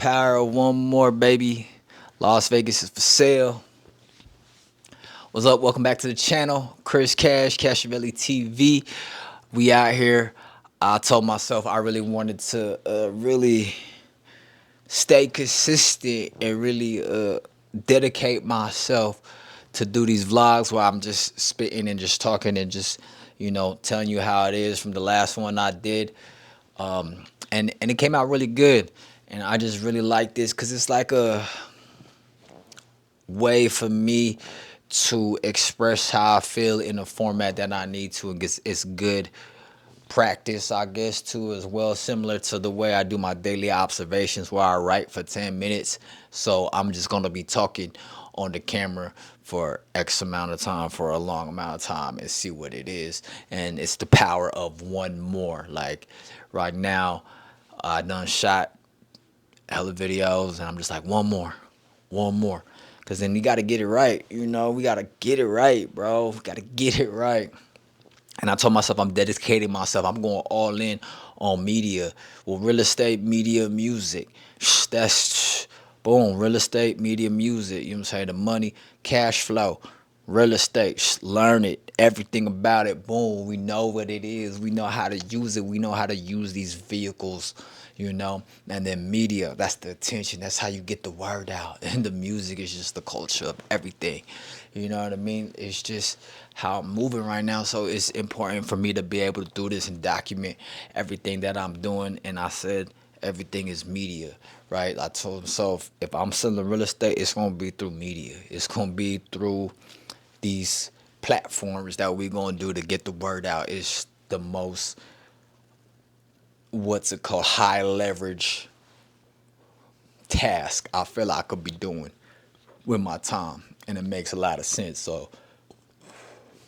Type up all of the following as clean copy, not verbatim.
power of one more, baby. Las Vegas is for sale. What's up? Welcome back to the channel. Chris Cash, Cashavelli TV. We out here. I told myself I really wanted to really stay consistent and really dedicate myself to do these vlogs where I'm just spitting and just talking and just, telling you how it is from the last one I did. And it came out really good. And I just really like this because it's like a way for me to express how I feel in a format that I need to. And it's good practice, I guess, too, as well, similar to the way I do my daily observations where I write for 10 minutes. So I'm just going to be talking on the camera for X amount of time, for a long amount of time, and see what it is. And it's the power of one more. Like right now, I done shot hella videos and I'm just like, one more. Because then you got to get it right. We got to get it right, bro. We got to get it right. And I told myself I'm dedicating myself. I'm going all in on media. Well, real estate, media, music. That's boom. Real estate, media, music. You know what I'm saying? The money, cash flow, real estate. Learn it. Everything about it. Boom. We know what it is. We know how to use it. We know how to use these vehicles. And then media, that's the attention. That's how you get the word out. And the music is just the culture of everything. You know what I mean? It's just how I'm moving right now. So it's important for me to be able to do this and document everything that I'm doing. And I said everything is media, right? I told myself if I'm selling real estate, it's going to be through media. It's going to be through these platforms that we're going to do to get the word out. It's the most, what's it called, high leverage task I feel I could be doing with my time, and it makes a lot of sense. So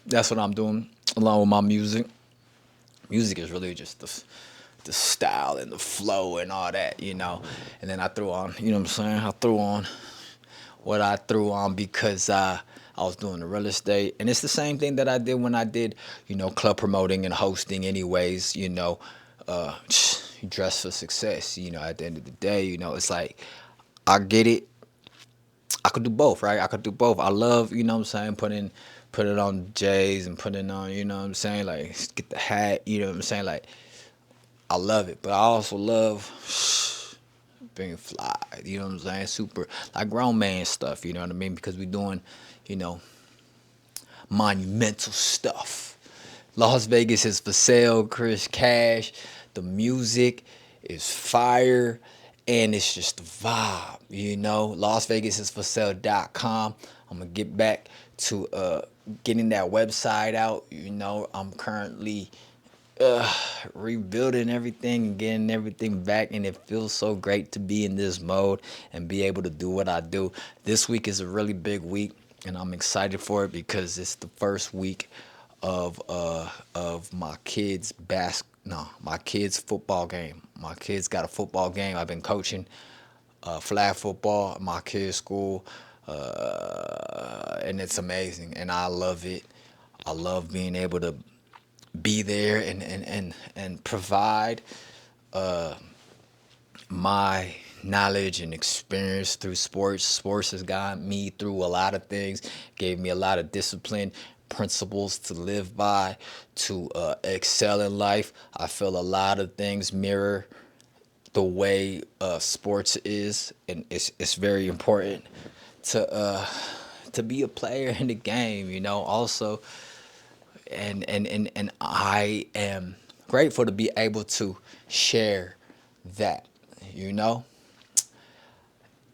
that's what I'm doing along with my music. Music is really just the style and the flow and all that, And then I threw on, you know what I'm saying? I threw on what I threw on because I was doing the real estate. And it's the same thing that I did when I did, club promoting and hosting anyways, you dress for success, at the end of the day, it's like I get it. I could do both, right? I could do both. I love, what I'm saying, put it on J's and put it on, what I'm saying, like get the hat, what I'm saying, like I love it. But I also love being fly, what I'm saying, super like grown man stuff, you know what I mean? Because we doing, you know, monumental stuff. Las Vegas is for sale, Chris Cash. The music is fire, and it's just the vibe, LasVegasIsForSale.com. I'm going to get back to getting that website out. I'm currently rebuilding everything and getting everything back, and it feels so great to be in this mode and be able to do what I do. This week is a really big week, and I'm excited for it because it's the first week of my kids' football game. My kids got a football game. I've been coaching flag football at my kids' school, and it's amazing, and I love it. I love being able to be there and provide my knowledge and experience through sports. Sports has gotten me through a lot of things, gave me a lot of discipline, principles to live by, to excel in life. I feel a lot of things mirror the way sports is, and it's very important to be a player in the game, also. And I am grateful to be able to share that,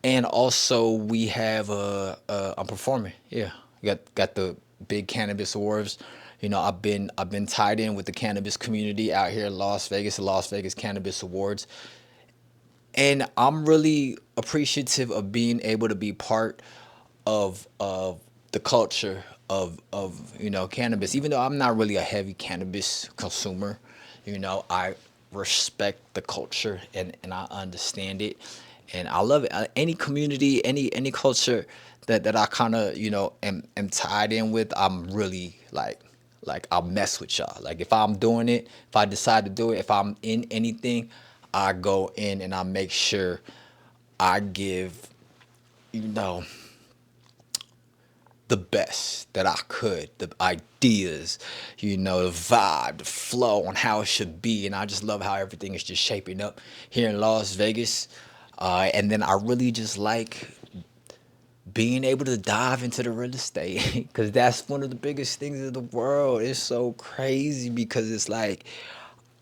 And also we have I'm performing. Yeah, got the big cannabis awards. I've been tied in with the cannabis community out here in Las Vegas, the Las Vegas Cannabis Awards. And I'm really appreciative of being able to be part of the culture of cannabis. Even though I'm not really a heavy cannabis consumer, I respect the culture and I understand it, and I love it. Any community, any culture that I kind of am tied in with, I'm really like I'll mess with y'all. Like if I'm doing it, if I decide to do it, if I'm in anything, I go in and I make sure I give, you know, the best that I could, the ideas, the vibe, the flow on how it should be. And I just love how everything is just shaping up here in Las Vegas. And then I really just like being able to dive into the real estate because that's one of the biggest things in the world. It's so crazy because it's like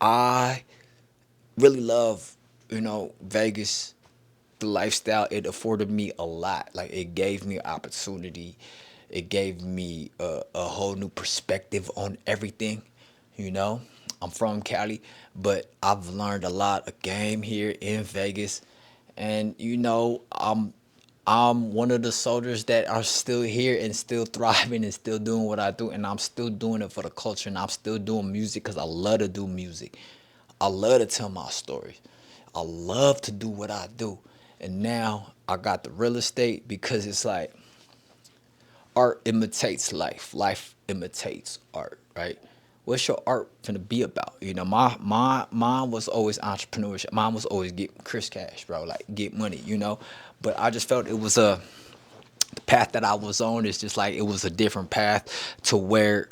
I really love, Vegas, the lifestyle. It afforded me a lot. Like it gave me opportunity. It gave me a whole new perspective on everything. You know, I'm from Cali, but I've learned a lot of game here in Vegas, and I'm one of the soldiers that are still here and still thriving and still doing what I do, and I'm still doing it for the culture, and I'm still doing music because I love to do music. I love to tell my stories. I love to do what I do. And now I got the real estate because it's like art imitates life. Life imitates art, right? What's your art gonna be about? My mine was always entrepreneurship. Mine was always get Chris Cash, bro, like get money, But I just felt it was the path that I was on is just like it was a different path to where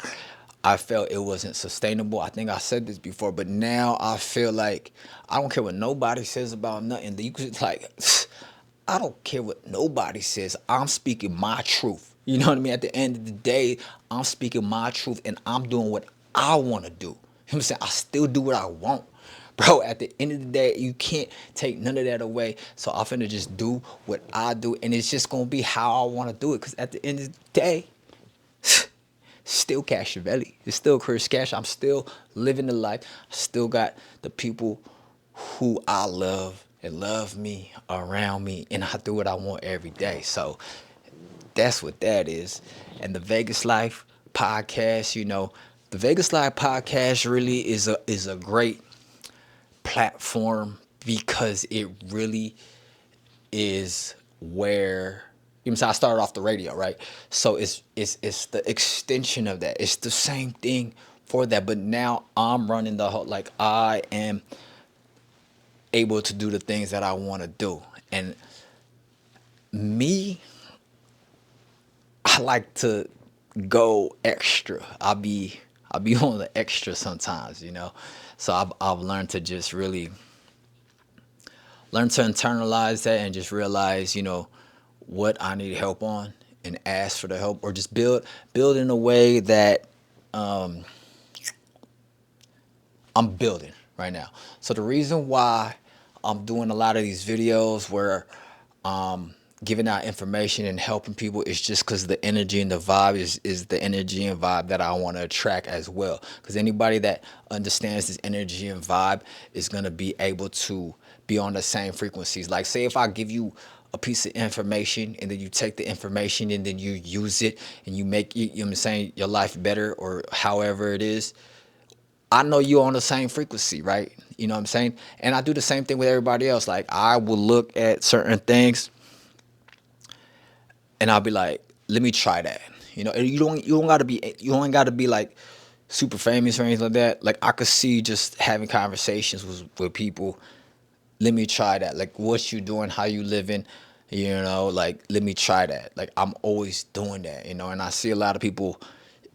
I felt it wasn't sustainable. I think I said this before, but now I feel like I don't care what nobody says about nothing. You could like I don't care what nobody says. I'm speaking my truth. You know what I mean? At the end of the day, I'm speaking my truth and I'm doing what I want to do. You know what I'm saying? I still do what I want. Bro, at the end of the day, you can't take none of that away. So I'm finna just do what I do. And it's just going to be how I want to do it. Because at the end of the day, still Cashavelli. It's still Chris Cash. I'm still living the life. I still got the people who I love and love me around me. And I do what I want every day. So that's what that is. And the Vegas Life podcast, the Vegas Life podcast really is a great platform because it really is where I started off the radio, right? So it's the extension of that. It's the same thing for that, but now I'm running the whole like I am able to do the things that I want to do. And me, I like to go extra. I'll be on the extra sometimes. So I've learned to just really learn to internalize that and just realize, what I need help on and ask for the help or just build in a way that I'm building right now. So the reason why I'm doing a lot of these videos where giving out information and helping people is just because the energy and the vibe is the energy and vibe that I want to attract as well. Because anybody that understands this energy and vibe is going to be able to be on the same frequencies. Like say if I give you a piece of information and then you take the information and then you use it and you make you know what I'm saying your life better or however it is, I know you're on the same frequency, right? You know what I'm saying? And I do the same thing with everybody else. Like I will look at certain things and I'll be like, let me try that. And you don't gotta be like super famous or anything like that. Like I could see just having conversations with people. Let me try that. Like what you doing, how you living, like let me try that. Like I'm always doing that, and I see a lot of people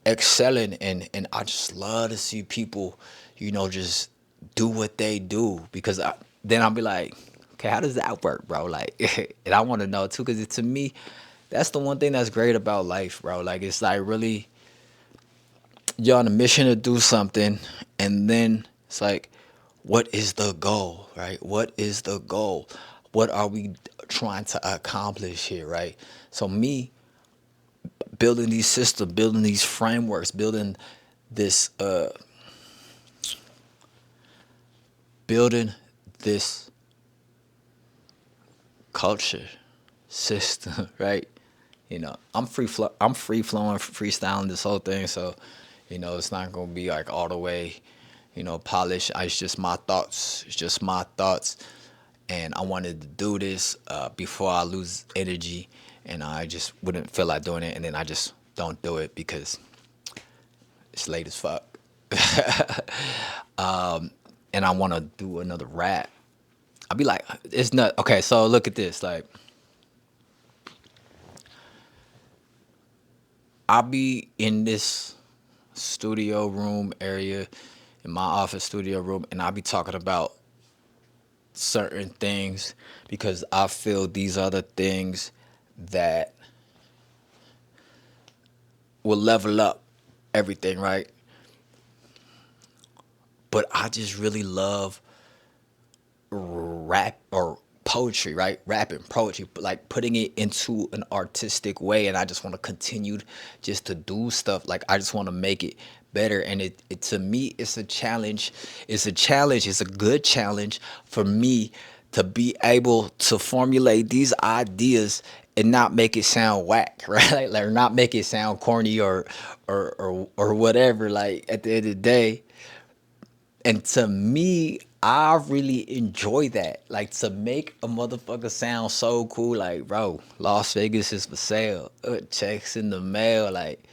excelling and I just love to see people, just do what they do because then I'll be like, okay, how does that work, bro? Like, and I want to know too because to me, that's the one thing that's great about life, bro. Like it's like really you're on a mission to do something and then it's like what is the goal, right? What is the goal? What are we trying to accomplish here, right? So me building these systems, building these frameworks, building this building this culture system, right? I'm free flowing, freestyling this whole thing, so it's not gonna be like all the way, polished. It's just my thoughts. It's just my thoughts, and I wanted to do this before I lose energy, and I just wouldn't feel like doing it, and then I just don't do it because it's late as fuck. And I want to do another rap. I'll be like, it's not okay. So look at this. Like, I'll be in this studio room area, in my office studio room, and I'll be talking about certain things because I feel these are the things that will level up everything, right? But I just really love rap or poetry, right? Rapping, poetry, but like putting it into an artistic way. And I just want to continue just to do stuff. Like I just want to make it better. And it to me, it's a challenge. It's a challenge. It's a good challenge for me to be able to formulate these ideas and not make it sound whack, right? Like not make it sound corny or whatever. Like at the end of the day, and to me, I really enjoy that. Like to make a motherfucker sound so cool. Like, bro, Las Vegas is for sale. Checks in the mail. Like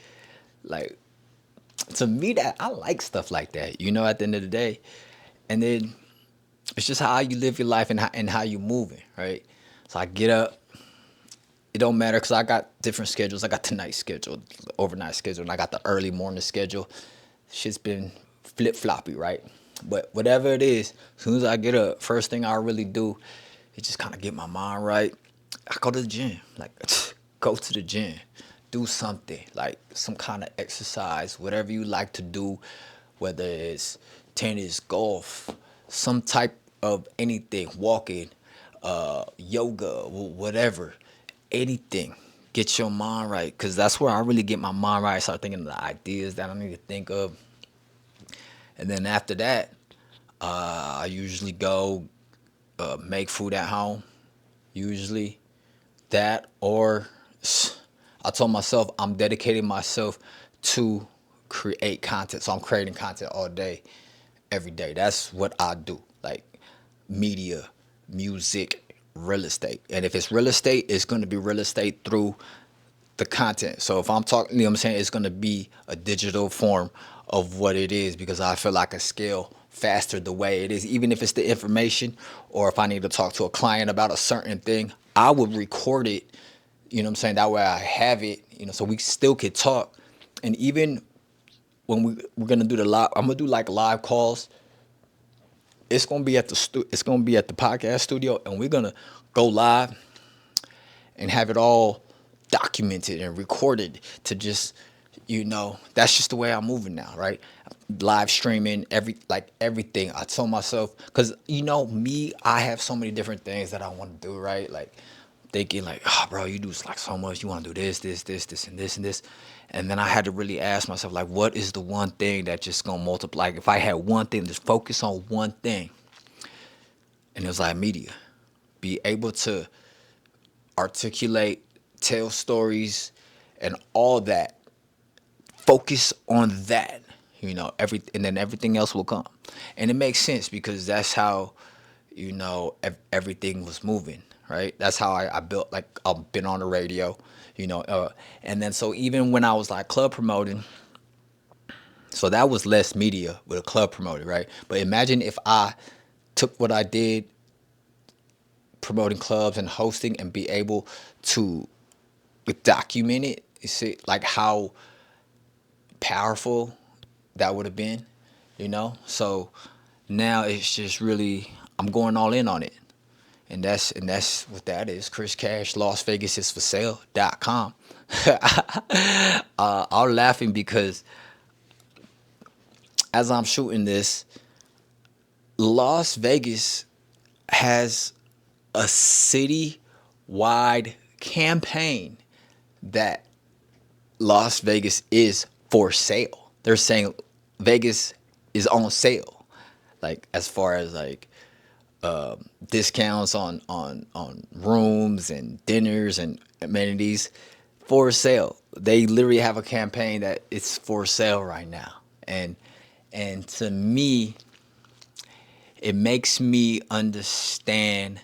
to me, that I like stuff like that. You know, at the end of the day, and then it's just how you live your life and how you moving, right? So I get up. It don't matter because I got different schedules. I got the night schedule, the overnight schedule, and I got the early morning schedule. Shit's been flip floppy, right? But whatever it is, as soon as I get up, first thing I really do is just kind of get my mind right. I go to the gym, like go to the gym, do something like some kind of exercise, whatever you like to do, whether it's tennis, golf, some type of anything, walking, yoga, whatever, anything. Get your mind right, cause that's where I really get my mind right. I start thinking of the ideas that I need to think of, and then after that, I usually go make food at home. Usually that, or I told myself I'm dedicating myself to create content. So I'm creating content all day, every day. That's what I do. Like media, music, real estate. And if it's real estate, it's going to be real estate through the content. So if I'm talking, you know what I'm saying, it's going to be a digital form of what it is because I feel like I can scale faster the way it is. Even if it's the information or if I need to talk to a client about a certain thing, I would record it, you know what I'm saying? That way I have it, you know, so we still could talk. And even when we're going to do the live, I'm going to do like live calls. It's going to be at it's going to be at the podcast studio and we're going to go live and have it all documented and recorded to just, you know, that's just the way I'm moving now, right? Live streaming, everything. I told myself, because you know me, I have so many different things that I want to do, right? Like thinking like, oh, bro, you do like so much. You want to do this, and this, and this. And then I had to really ask myself, like, what is the one thing that just gonna multiply? Like, if I had one thing, just focus on one thing, and it was like media, be able to articulate, tell stories, and all that. Focus on that, you know, and then everything else will come. And it makes sense because that's how, you know, everything was moving, right? That's how I built, like, I've been on the radio, you know, and then so even when I was like club promoting, so that was less media with a club promoter, right? But imagine if I took what I did promoting clubs and hosting and be able to document it. You see, like how powerful that would have been, you know? So now it's just really, I'm going all in on it. And that's what that is. Chris Cash, Las Vegas is for sale.com. I'm laughing because as I'm shooting this, Las Vegas has a city wide campaign that Las Vegas is for sale. They're saying Vegas is on sale, like as far as like discounts on rooms and dinners and amenities for sale. They literally have a campaign that it's for sale right now, and to me, it makes me understand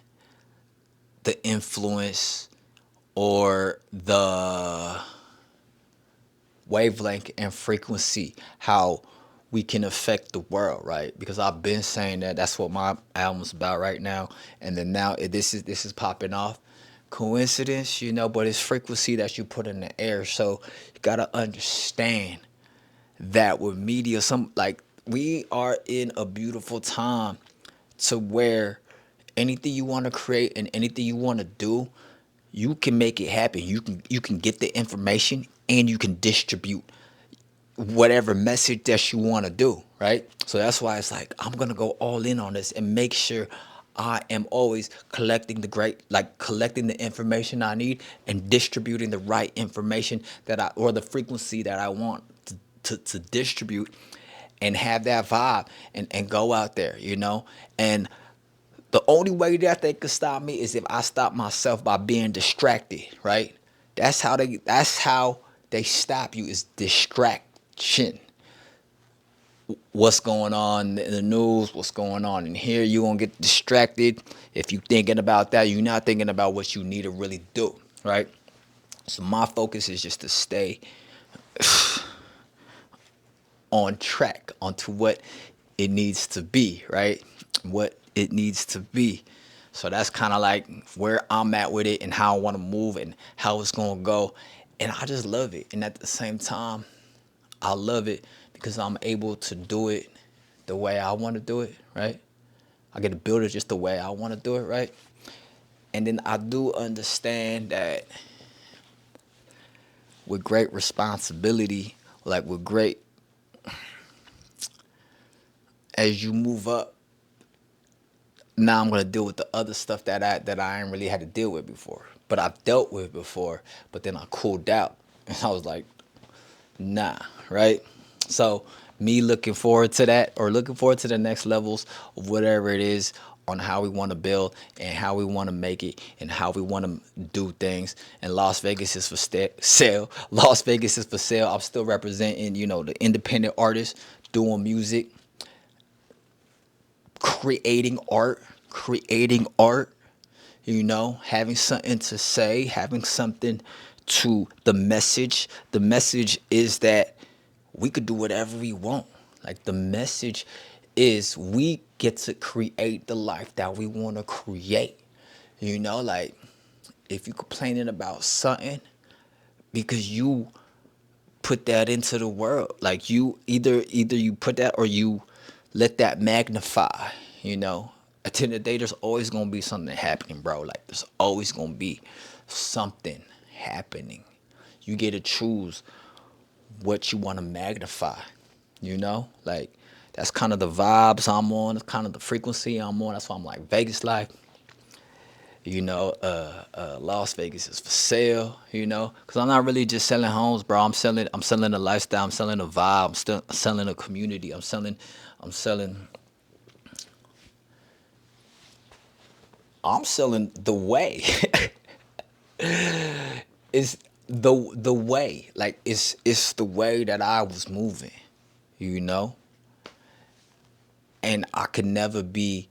the influence or the wavelength and frequency, how we can affect the world, right? Because I've been saying that that's what my album's about right now, and then now this is popping off. Coincidence, but it's frequency that you put in the air. So you gotta understand that with media, some like we are in a beautiful time to where anything you want to create and anything you want to do, you can make it happen. You can get the information and you can distribute whatever message that you want to do, right? So that's why it's like I'm gonna go all in on this and make sure I am always collecting the information I need and distributing the right information or the frequency that I want to distribute and have that vibe and go out there, And the only way that they could stop me is if I stop myself by being distracted, right? That's how they stop you, is distraction. What's going on in the news, what's going on in here, you're gonna get distracted. If you thinking about that, you're not thinking about what you need to really do, right? So my focus is just to stay on track onto what it needs to be, right? What it needs to be. So that's kind of like where I'm at with it and how I want to move and how it's going to go. And I just love it. And at the same time, I love it because I'm able to do it the way I want to do it, right? I get to build it just the way I want to do it, right? And then I do understand that with great responsibility, like with great, as you move up, now I'm gonna deal with the other stuff that I ain't really had to deal with before, but I've dealt with before. But then I cooled out, and I was like, nah, right? So me looking forward to that, or looking forward to the next levels of whatever it is on how we want to build and how we want to make it and how we want to do things. And Las Vegas is for sale. Las Vegas is for sale. I'm still representing, the independent artists doing music, creating art, having something to say, having something to the message. The message is that we could do whatever we want. Like the message is we get to create the life that we want to create. Like if you complaining about something because you put that into the world. Like you either you put that or you let that magnify, At the end of the day, there's always gonna be something happening, bro. Like there's always gonna be something happening. You get to choose what you want to magnify, Like that's kind of the vibes I'm on, that's kind of the frequency I'm on. That's why I'm like Vegas life. Las Vegas is for sale, because I'm not really just selling homes, bro. I'm selling a lifestyle, I'm selling a vibe, I'm still selling a community, I'm selling the way. It's the way, like it's the way that I was moving, you know, and I could never be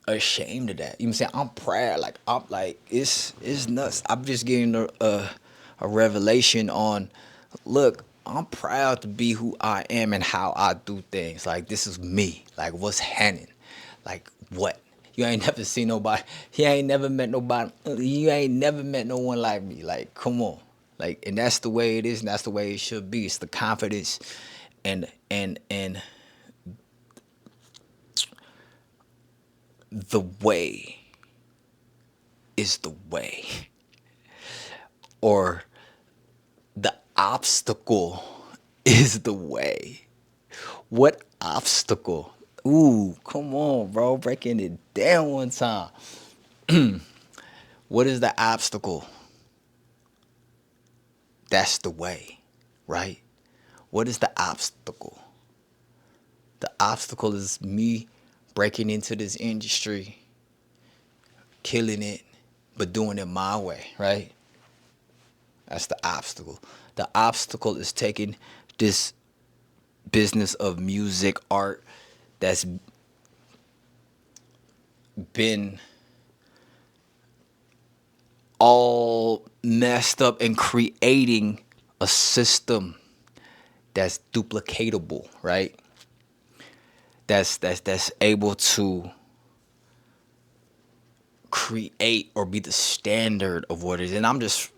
ashamed of that. You know what I'm saying? I'm proud. Like it's nuts. I'm just getting a revelation on. Look, I'm proud to be who I am and how I do things. Like this is me. Like what's happening? Like what? You ain't never seen nobody. You ain't never met nobody. You ain't never met no one like me. Like come on. Like and that's the way it is, and that's the way it should be. It's the confidence, and the way is the way, or the obstacle is the way. What obstacle? Ooh, come on, bro. Breaking it down one time. What is the obstacle? That's the way, right? What is the obstacle? The obstacle is me breaking into this industry, killing it, but doing it my way, right? That's the obstacle. The obstacle is taking this business of music, art that's been all messed up and creating a system that's duplicatable, right? That's able to create or be the standard of what it is. And I'm just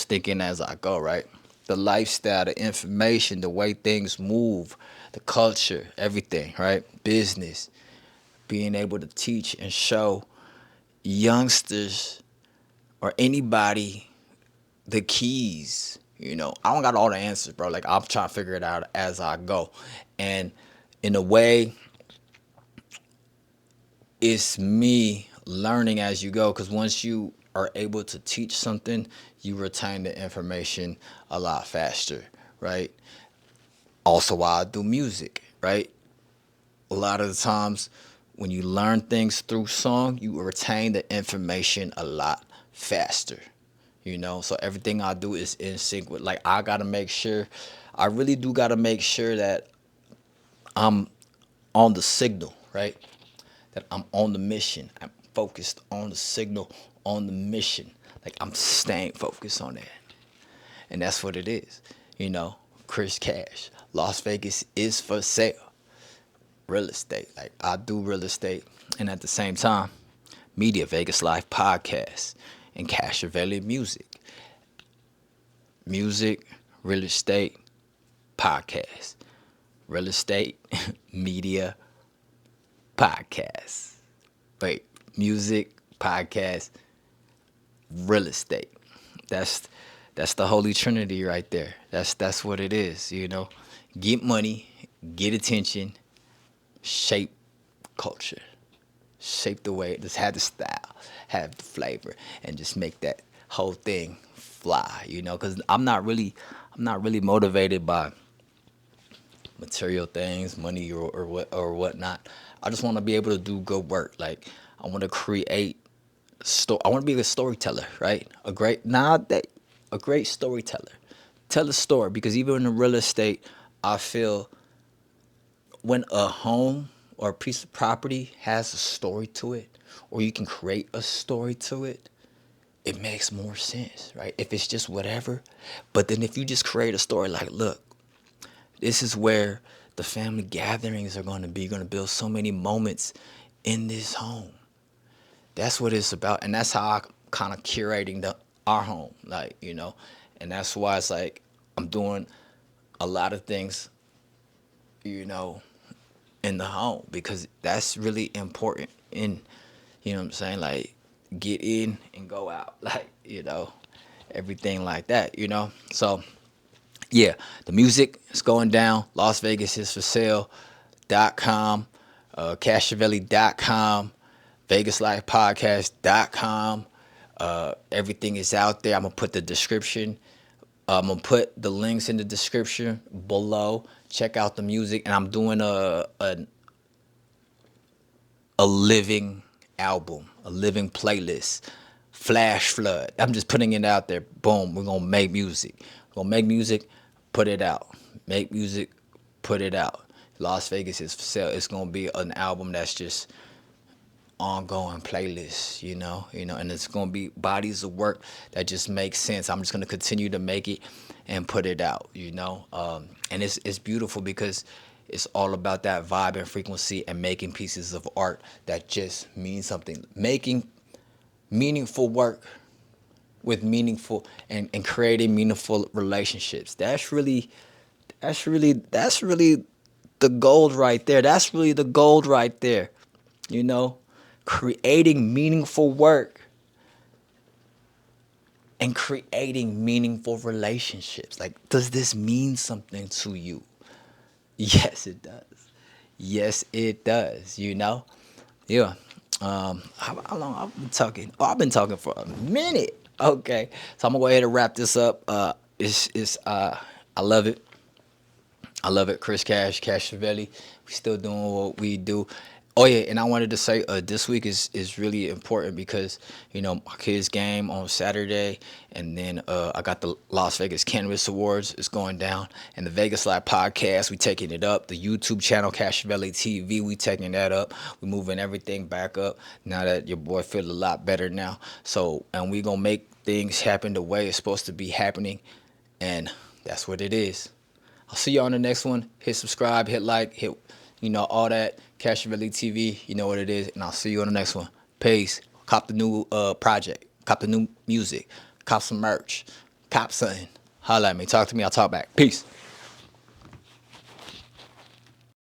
thinking as I go, right? The lifestyle, the information, the way things move, the culture, everything, right? Business, being able to teach and show youngsters or anybody the keys. I don't got all the answers, bro. Like, I'm trying to figure it out as I go. And in a way, it's me learning as you go, because once you are able to teach something, you retain the information a lot faster, right? Also, why I do music, right? A lot of the times when you learn things through song, you retain the information a lot faster. So everything I do is in sync with, like, I really do gotta make sure that I'm on the signal, right? That I'm on the mission. I'm focused on the signal, on the mission. Like, I'm staying focused on that. And that's what it is. Chris Cash. Las Vegas is for sale. Real estate. Like, I do real estate. And at the same time, media, Vegas Life podcast, and Cashavelli music. Music, real estate, podcast. Real estate, media, podcast. Wait, music, podcast, real estate. That's the holy trinity right there. That's what it is. Get money, get attention, shape culture, shape the way, just have the style, have the flavor, and just make that whole thing fly. Because I'm not really motivated by material things, money or whatnot. I just want to be able to do good work. Like, I want to create I want to be a storyteller, right? A great storyteller. Tell a story, because even in real estate, I feel when a home or a piece of property has a story to it, or you can create a story to it, it makes more sense, right? If it's just whatever. But then if you just create a story like, look, this is where the family gatherings are going to be. You're going to build so many moments in this home. That's what it's about. And that's how I kind of curating our home, and that's why it's like I'm doing a lot of things, in the home, because that's really important. In, what I'm saying? Like, get in and go out, like, everything like that, So, yeah, the music is going down. Las Vegas is for sale.com, Cashavelli.com, VegasLifePodcast.com. Everything is out there. I'm going to put the description. I'm going to put the links in the description below. Check out the music. And I'm doing a living album, a living playlist, flash flood. I'm just putting it out there. Boom, we're going to make music. We're going to make music, put it out. Make music, put it out. Las Vegas is for sale. It's going to be an album that's just ongoing playlist, and it's going to be bodies of work that just make sense. I'm just going to continue to make it and put it out, and it's beautiful, because it's all about that vibe and frequency, and making pieces of art that just mean something, making meaningful work with meaningful and creating meaningful relationships. That's really the gold right there. That's really the gold right there. Creating meaningful work and creating meaningful relationships. Like, does this mean something to you? Yes, it does. Yes, it does. Yeah. How long I've been talking? Oh, I've been talking for a minute. Okay, so I'm gonna go ahead and wrap this up. I love it. I love it. Chris Cash, Cashavelli. We still doing what we do. Oh yeah, and I wanted to say this week is really important, because my kids' game on Saturday, and then I got the Las Vegas Cannabis Awards. It's going down, and the Vegas Live podcast, we taking it up. The YouTube channel Cashavelli TV, we taking that up. We moving everything back up now that your boy feel a lot better now. So, and we gonna make things happen the way it's supposed to be happening, and that's what it is. I'll see you on the next one. Hit subscribe, hit like, hit, all that. Cash Valley TV, you know what it is. And I'll see you on the next one. Peace. Cop the new project. Cop the new music. Cop some merch. Cop something. Holla at me. Talk to me. I'll talk back. Peace.